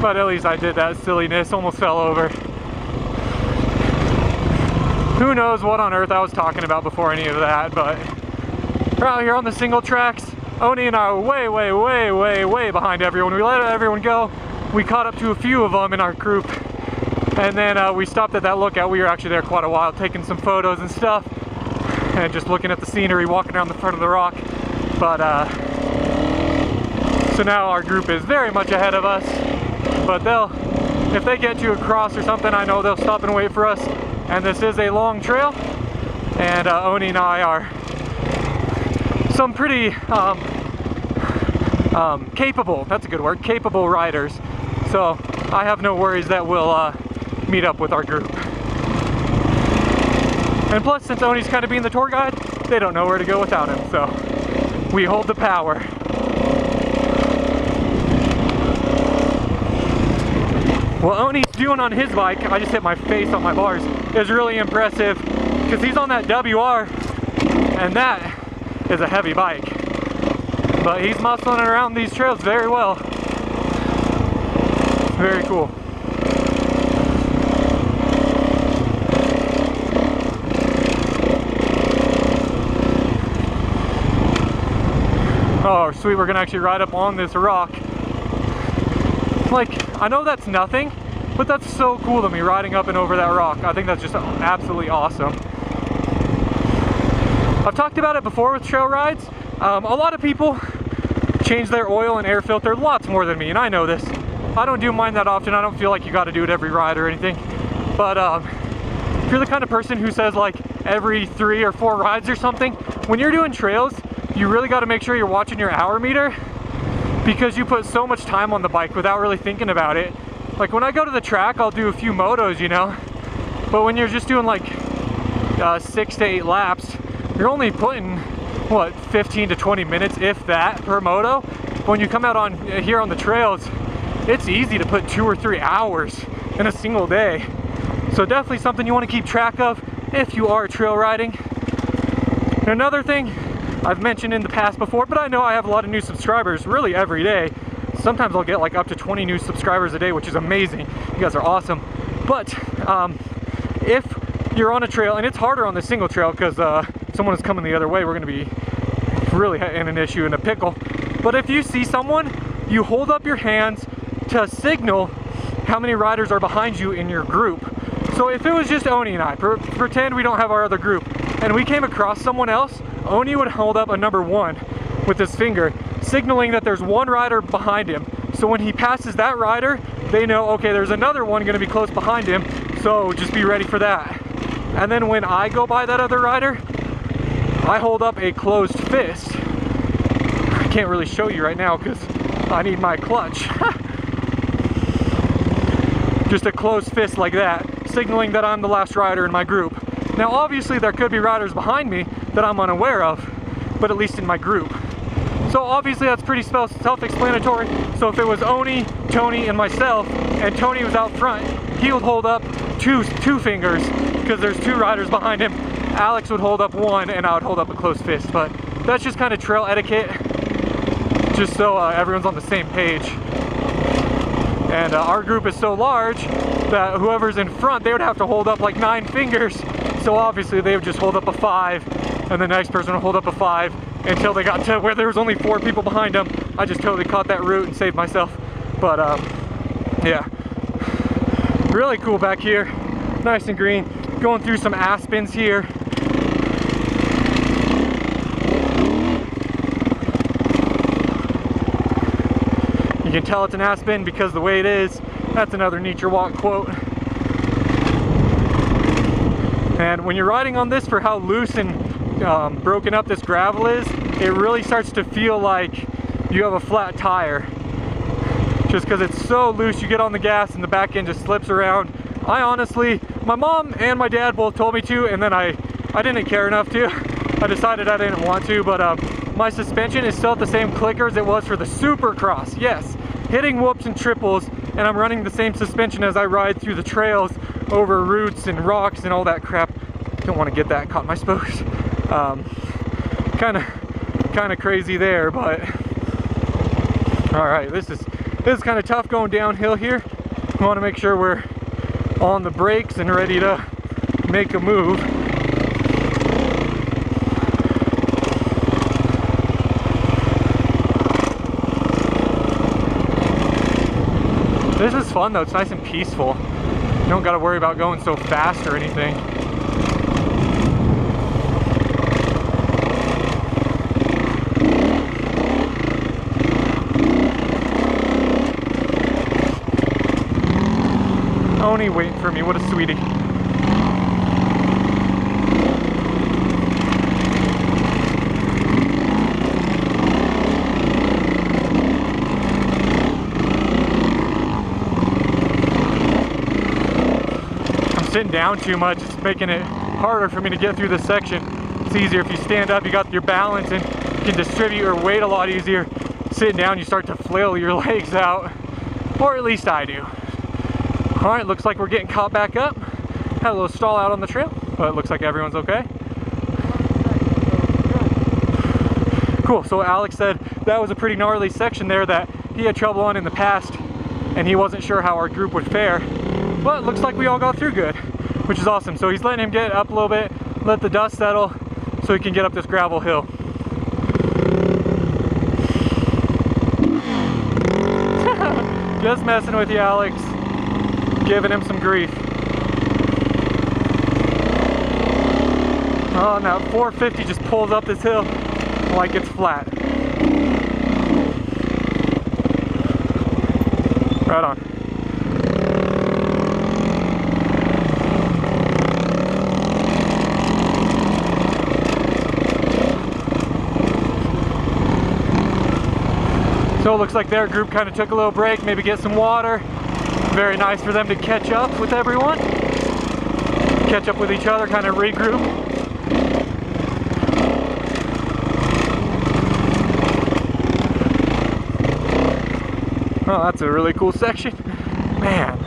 but at least I did that silliness, almost fell over. Who knows what on earth I was talking about before any of that, but we're out here on the single tracks. Oni and I are way behind everyone. We let everyone go. We caught up to a few of them in our group, and then we stopped at that lookout. We were actually there quite a while, taking some photos and stuff, and just looking at the scenery, walking around the front of the rock. But so now our group is very much ahead of us, but if they get to a cross or something, I know they'll stop and wait for us. And this is a long trail, and Oni and I are some pretty capable, that's a good word, capable riders. So I have no worries that we'll meet up with our group. And plus, since Oni's kind of being the tour guide, they don't know where to go without him, so we hold the power. What Oni's doing on his bike, I just hit my face on my bars, is really impressive, because he's on that WR, and that is a heavy bike. But he's muscling around these trails very well. Very cool. Oh, sweet, we're gonna actually ride up on this rock. Like, I know that's nothing, but that's so cool to me, riding up and over that rock. I think that's just absolutely awesome. I've talked about it before with trail rides. A lot of people change their oil and air filter lots more than me, and I know this. I don't do mine that often. I don't feel like you got to do it every ride or anything. But if you're the kind of person who says like every 3 or 4 rides or something, when you're doing trails, you really got to make sure you're watching your hour meter, because you put so much time on the bike without really thinking about it. Like when I go to the track, I'll do a few motos, you know, but when you're just doing like 6 to 8 laps, you're only putting what, 15 to 20 minutes, if that, per moto. When you come out on here on the trails, it's easy to put 2 or 3 hours in a single day. So definitely something you want to keep track of if you are trail riding. And another thing I've mentioned in the past before, but I know I have a lot of new subscribers really every day. Sometimes I'll get like up to 20 new subscribers a day, which is amazing. You guys are awesome. But if you're on a trail, and it's harder on the single trail because someone is coming the other way, we're going to be really in an issue, in a pickle. But if you see someone, you hold up your hands to signal how many riders are behind you in your group. So if it was just Oni and I, pretend we don't have our other group, and we came across someone else, Oni would hold up a number 1 with his finger, signaling that there's 1 rider behind him. So when he passes that rider, they know, okay, there's another one gonna be close behind him, so just be ready for that. And then when I go by that other rider, I hold up a closed fist. I can't really show you right now because I need my clutch. Just a closed fist like that, signaling that I'm the last rider in my group. Now obviously there could be riders behind me that I'm unaware of, but at least in my group. So obviously that's pretty self-explanatory. So if it was Oni, Tony, and myself, and Tony was out front, he would hold up two fingers because there's 2 riders behind him. Alex would hold up 1, and I would hold up a closed fist. But that's just kind of trail etiquette, just so everyone's on the same page. And our group is so large that whoever's in front, they would have to hold up like 9 fingers. So obviously they would just hold up a 5, and the next person would hold up a 5 until they got to where there was only 4 people behind them. I just totally caught that route and saved myself. But yeah, really cool back here, nice and green. Going through some aspens here. You can tell it's an aspen because the way it is. That's another Nature Walk quote. And when you're riding on this, for how loose and broken up this gravel is, it really starts to feel like you have a flat tire. Just because it's so loose, you get on the gas and the back end just slips around. I honestly, my mom and my dad both told me to, and then I didn't care enough to. I decided I didn't want to, but my suspension is still at the same clicker as it was for the Supercross. Yes, hitting whoops and triples, and I'm running the same suspension as I ride through the trails over roots and rocks and all that crap. Don't want to get that caught in my spokes. Kind of crazy there, but all right, this is kind of tough going downhill here. We want to make sure we're on the brakes and ready to make a move. This is fun though, it's nice and peaceful. You don't got to worry about going so fast or anything. Oni waiting for me, what a sweetie. Sitting down too much, it's making it harder for me to get through this section. It's easier if you stand up, you got your balance and you can distribute your weight a lot easier. Sitting down, you start to flail your legs out, or at least I do. All right, looks like we're getting caught back up. Had a little stall out on the trail, but it looks like everyone's okay. Cool, so Alex said that was a pretty gnarly section there that he had trouble on in the past, and he wasn't sure how our group would fare. But it looks like we all got through good, which is awesome. So he's letting him get up a little bit, let the dust settle, so he can get up this gravel hill. Just messing with you, Alex. Giving him some grief. Oh, now 450 just pulls up this hill like it's flat. Right on. So it looks like their group kind of took a little break, maybe get some water. Very nice for them to catch up with everyone. Catch up with each other, kind of regroup. Oh, that's a really cool section. Man.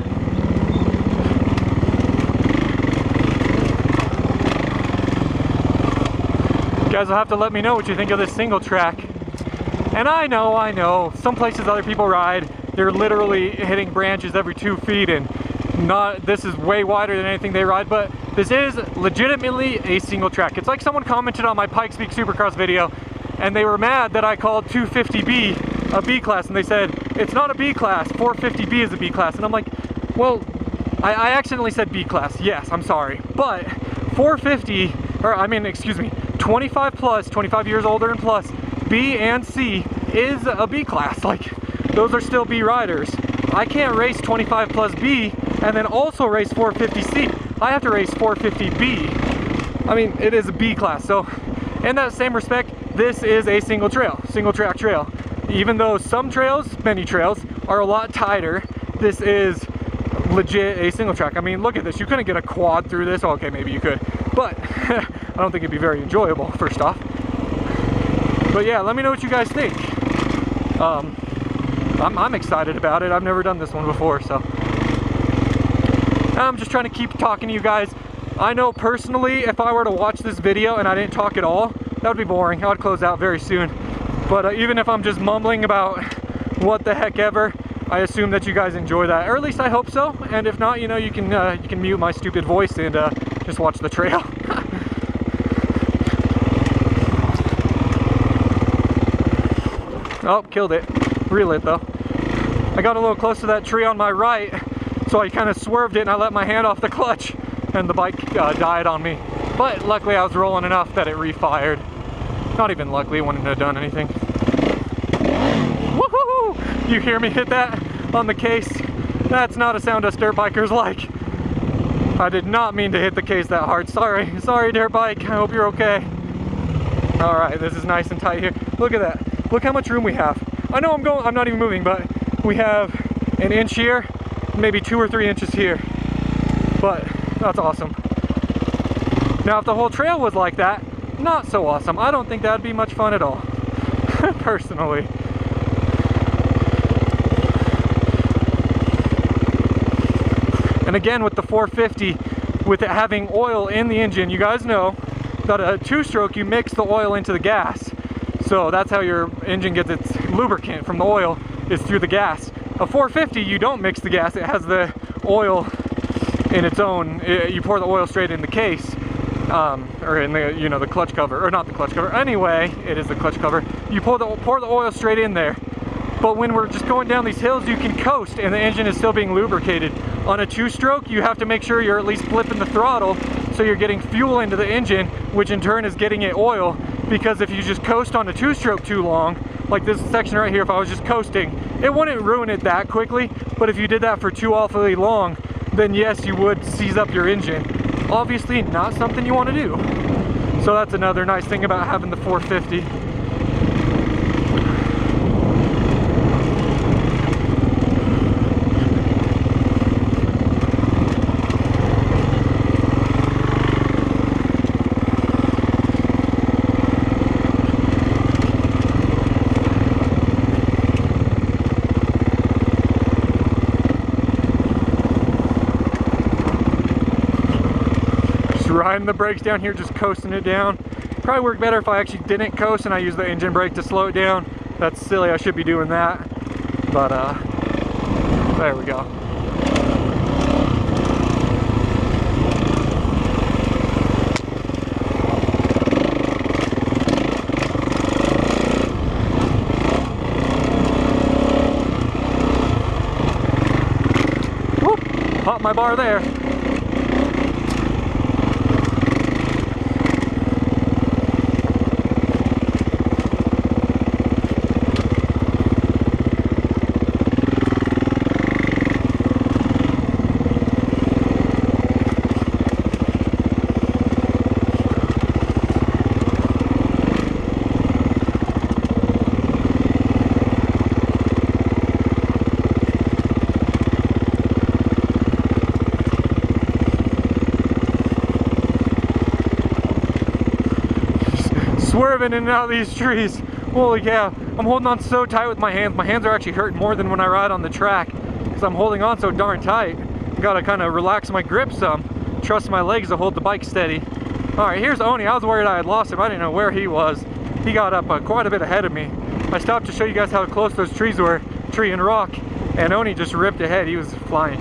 You guys will have to let me know what you think of this single track. And I know, some places other people ride, they're literally hitting branches every 2 feet, and this is way wider than anything they ride, but this is legitimately a single track. It's like someone commented on my Pikes Peak Supercross video, and they were mad that I called 250B a B class, and they said, it's not a B class, 450B is a B class, and I'm like, well, I accidentally said B class, yes, I'm sorry, but 450, or I mean, excuse me, 25 plus, 25 years older and plus, B and C is a B class. Like, those are still B riders. I can't race 25 plus B and then also race 450C. I have to race 450B. I mean, it is a B class. So in that same respect, this is a single track trail. Even though some trails, many trails, are a lot tighter, this is legit a single track. I mean, look at this. You couldn't get a quad through this. Okay, maybe you could, but I don't think it'd be very enjoyable, first off. But yeah, let me know what you guys think. I'm excited about it. I've never done this one before, so I'm just trying to keep talking to you guys. I know personally, if I were to watch this video and I didn't talk at all, that would be boring. I would close out very soon. But even if I'm just mumbling about what the heck ever, I assume that you guys enjoy that, or at least I hope so. And if not, you know, you can mute my stupid voice and just watch the trail. Oh, killed it. Reel it though. I got a little close to that tree on my right, so I kind of swerved it and I let my hand off the clutch and the bike died on me. But luckily I was rolling enough that it refired. Not even luckily, it wouldn't have done anything. Woohoo! You hear me hit that on the case? That's not a sound us dirt bikers like. I did not mean to hit the case that hard. Sorry dirt bike, I hope you're okay. Alright, this is nice and tight here. Look at that. Look how much room we have. I know I'm not even moving, but we have an inch here, maybe 2 or 3 inches here. But that's awesome. Now if the whole trail was like that, not so awesome. I don't think that'd be much fun at all, personally. And again, with the 450, with it having oil in the engine, you guys know that a 2-stroke, you mix the oil into the gas. So that's how your engine gets its lubricant from the oil, is through the gas. A 450, you don't mix the gas. It has the oil in its own. You pour the oil straight in the case, or in the, you know, the clutch cover, or not the clutch cover. Anyway, it is the clutch cover. You pour the oil straight in there. But when we're just going down these hills, you can coast and the engine is still being lubricated. On a 2-stroke, you have to make sure you're at least flipping the throttle so you're getting fuel into the engine, which in turn is getting it oil. Because if you just coast on a 2-stroke too long, like this section right here, if I was just coasting, it wouldn't ruin it that quickly. But if you did that for too awfully long, then yes, you would seize up your engine. Obviously not something you want to do. So that's another nice thing about having the 450. Riding the brakes down here, just coasting it down. Probably work better if I actually didn't coast and I use the engine brake to slow it down. That's silly, I should be doing that. But there we go. Whoop, popped my bar there. swerving in and out of these trees. Holy cow, I'm holding on so tight with my hands. My hands are actually hurting more than when I ride on the track because I'm holding on so darn tight. Gotta kind of relax my grip some, trust my legs to hold the bike steady. All right, here's Oni. I was worried I had lost him. I didn't know where he was. He got up quite a bit ahead of me. I stopped to show you guys how close those trees were, tree and rock, and Oni just ripped ahead. He was flying.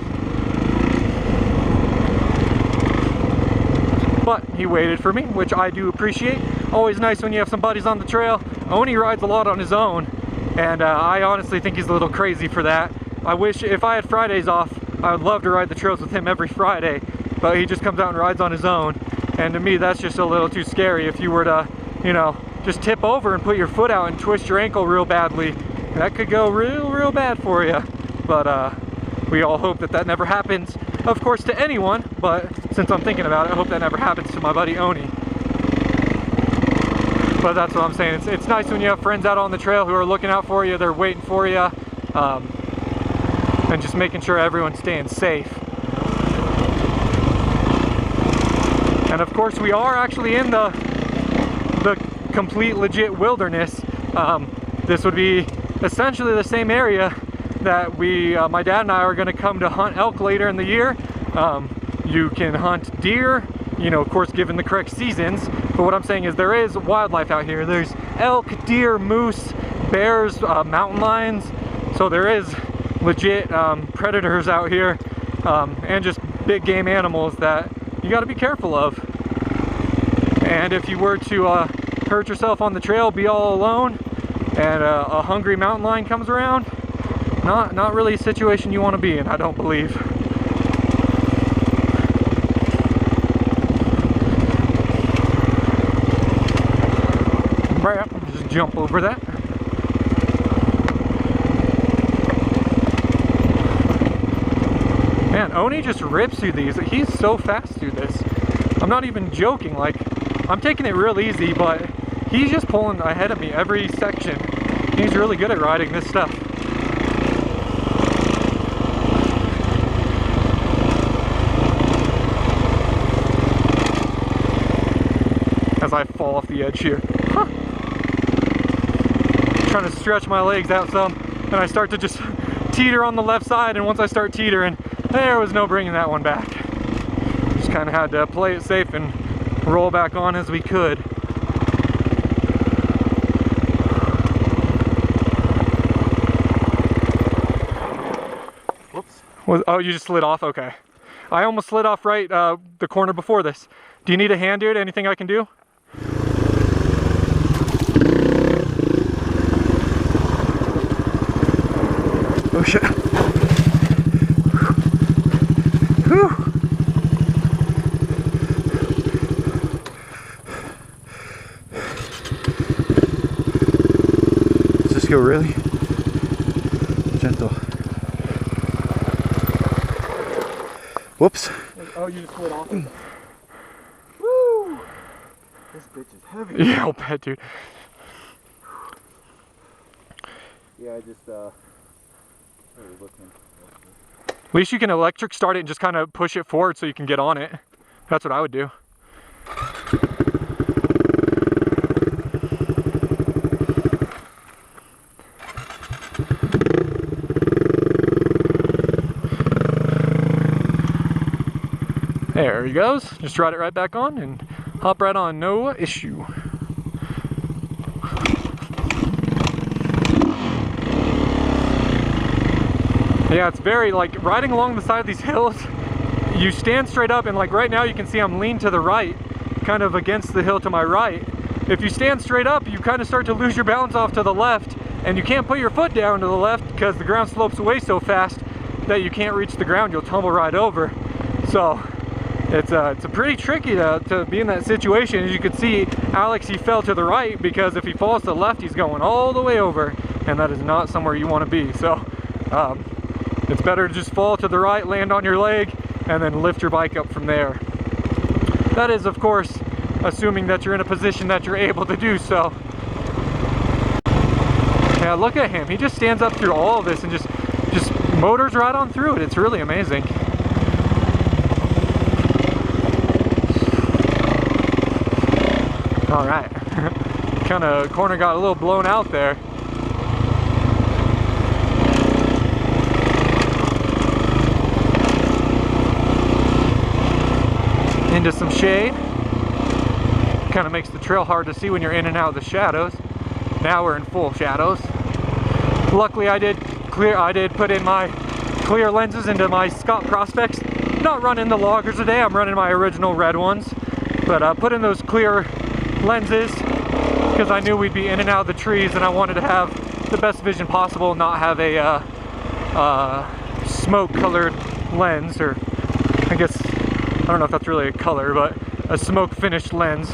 But he waited for me, which I do appreciate. Always nice when you have some buddies on the trail. Oni rides a lot on his own, and I honestly think he's a little crazy for that. I wish if I had Fridays off, I would love to ride the trails with him every Friday, but he just comes out and rides on his own. And to me, that's just a little too scary. If you were to, you know, just tip over and put your foot out and twist your ankle real badly, that could go real bad for you. But we all hope that that never happens, of course, to anyone, but since I'm thinking about it, I hope that never happens to my buddy Oni. But that's what I'm saying. It's nice when you have friends out on the trail who are looking out for you, they're waiting for you, and just making sure everyone's staying safe. And of course, we are actually in the complete legit wilderness. This would be essentially the same area that my dad and I are going to come to hunt elk later in the year. You can hunt deer, you know, of course, given the correct seasons. But what I'm saying is there is wildlife out here. There's elk, deer, moose, bears, mountain lions. So there is legit predators out here, and just big game animals that you got to be careful of. And if you were to hurt yourself on the trail, be all alone, and a hungry mountain lion comes around, not really a situation you want to be in, I don't believe. Right, just jump over that. Man, Oni just rips through these. He's so fast through this. I'm not even joking. Like, I'm taking it real easy, but he's just pulling ahead of me every section. He's really good at riding this stuff. As I fall off the edge here. Huh. Trying to stretch my legs out some, and I start to just teeter on the left side, and once I start teetering, there was no bringing that one back. Just kind of had to play it safe and roll back on as we could. Whoops. Oh, you just slid off? Okay. I almost slid off right the corner before this. Do you need a hand, dude? Anything I can do? Oh shit. Whew. Let's just go really gentle. Whoops. Oh, you just slid off. Woo! This bitch is heavy. Yeah, I'll bet, dude. Yeah, I just looking. At least you can electric start it and just kind of push it forward so you can get on it. That's what I would do. There he goes. Just ride it right back on and hop right on, no issue. Yeah, it's very, like, riding along the side of these hills, you stand straight up, and like right now you can see I'm leaned to the right, kind of against the hill to my right. If you stand straight up, you kind of start to lose your balance off to the left, and you can't put your foot down to the left because the ground slopes away so fast that you can't reach the ground, you'll tumble right over. So it's pretty tricky to be in that situation. As you can see, Alex, he fell to the right because if he falls to the left, he's going all the way over, and that is not somewhere you want to be. So it's better to just fall to the right, land on your leg, and then lift your bike up from there. That is, of course, assuming that you're in a position that you're able to do so. Yeah, look at him. He just stands up through all of this and just motors right on through it. It's really amazing. All right. kind of corner got a little blown out there. Into some shade. Kind of makes the trail hard to see when you're in and out of the shadows. Now we're in full shadows. Luckily I did put in my clear lenses into my Scott Prospects. Not running the loggers today, I'm running my original red ones. But I put in those clear lenses because I knew we'd be in and out of the trees and I wanted to have the best vision possible, not have a smoke colored lens, or I guess, I don't know if that's really a color, but a smoke finished lens.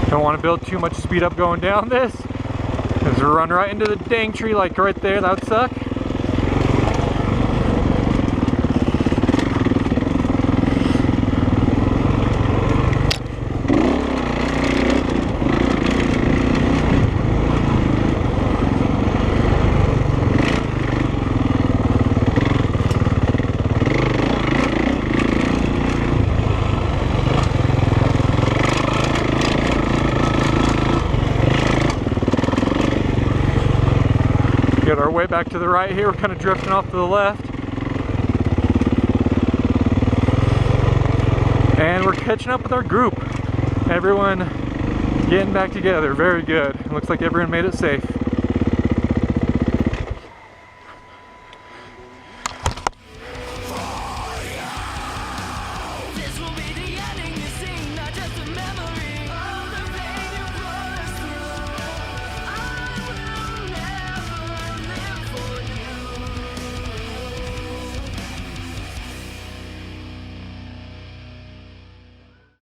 Don't want to build too much speed up going down this, because we run right into the dang tree like right there. That would suck. Get our way back to the right here. We're kind of drifting off to the left. And we're catching up with our group. Everyone getting back together. Very good. Looks like everyone made it safe.